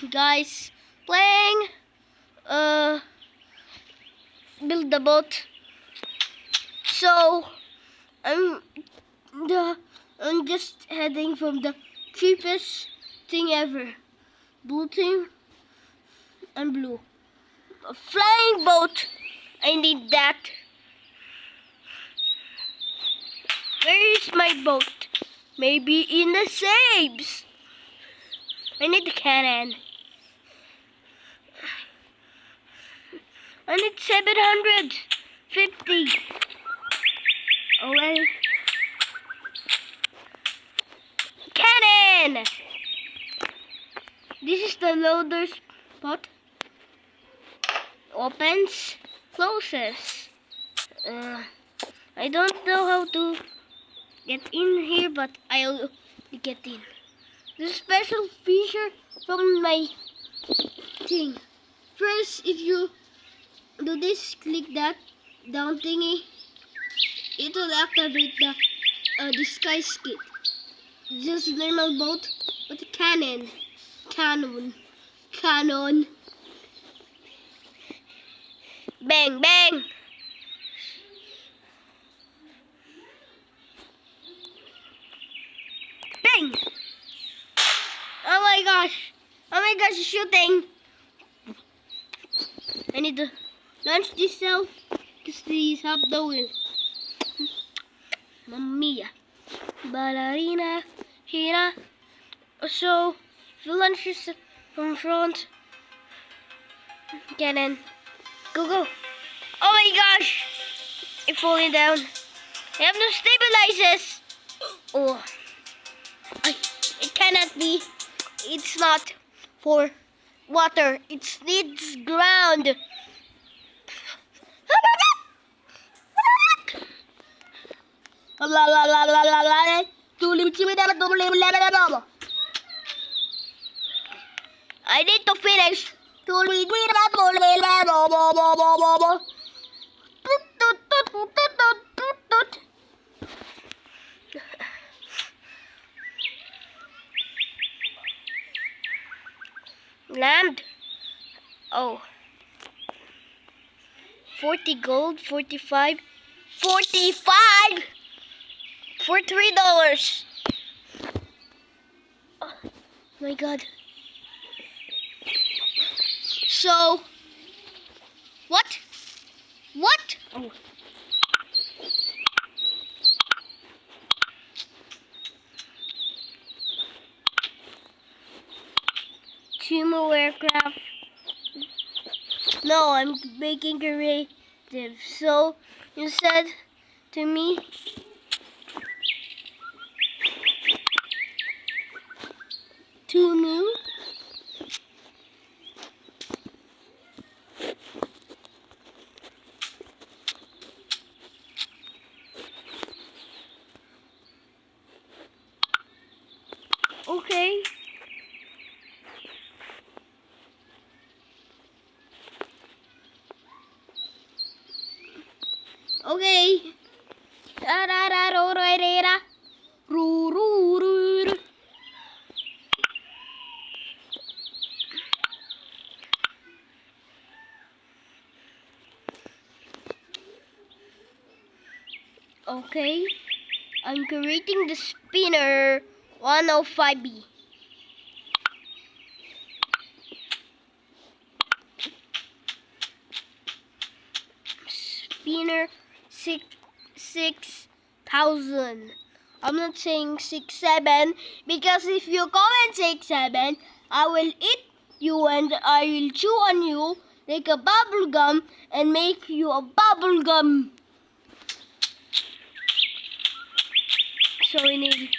guys playing build the boat. So I'm I'm just heading from the cheapest thing ever. Blue team and blue. A flying boat. I need that. Where is my boat? Maybe in the saves. I need the cannon. I need 750. Oh well. Cannon! This is the loader spot. Opens, closes. I don't know how to get in here, but I'll get in. This special feature from my thing. First, if you do this, click that down thingy, it will activate the disguise kit. Just a normal boat, but a cannon. Bang, bang. Bang. Oh my gosh, it's shooting. I need to launch this self because these have the wheel. Mamma mia. Ballerina, Hina. So, if you launch this from front, cannon. Go, go. Oh my gosh. It's falling down. I have no stabilizers. Oh. It cannot be. It's not for water. It needs ground. I need to finish. Land. Oh. 40 gold, 45. 45 for $3. Oh my god. So what? Oh. Two more aircraft. No, I'm making creative. So you said to me, two new. Okay. Okay. Okay. I'm creating the spinner 105B. Spinner 6,000. I'm not saying 6,700 because if you comment 6,700, I will eat you and I will chew on you like a bubble gum and make you a bubble gum. So we need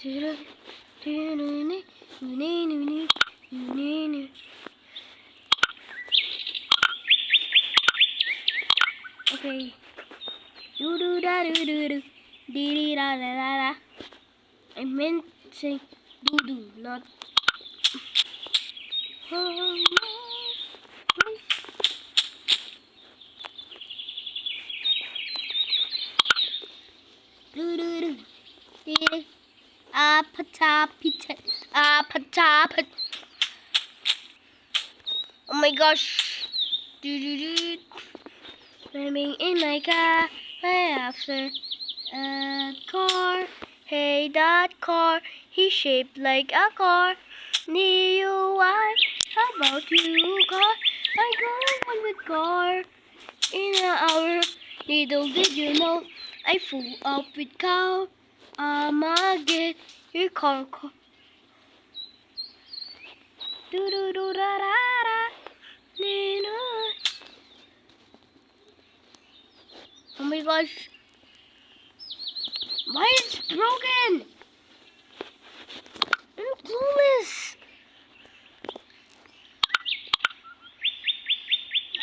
Okay. Do do da do do do. Dee dee da da da da. I meant say do do, not. Do do do. Dee dee. Apata pita. Apata pita. Oh my gosh. Do do do. Swimming in my car. Right after a car. Hey, that car. He's shaped like a car. DUI. How about you, car? I got one with car. In an hour. Little did you know, I full up with cow. I'ma get your car. Do do do da da da. Oh my gosh. Why is it broken? I'm clueless.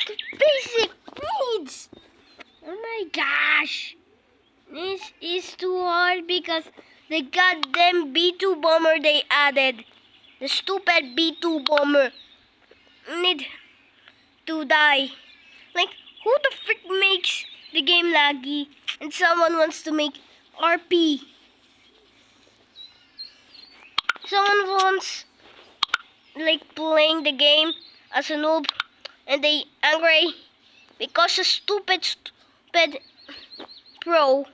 The basic needs. Oh my gosh. This is too hard because the goddamn B2 bomber they added. The stupid B2 bomber need to die. Like, who the frick makes the game laggy and someone wants to make RP? Someone wants, like, playing the game as a noob and they angry because a stupid pro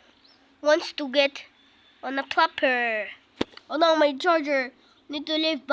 wants to get on a plopper. Oh no, my charger. Need to leave back.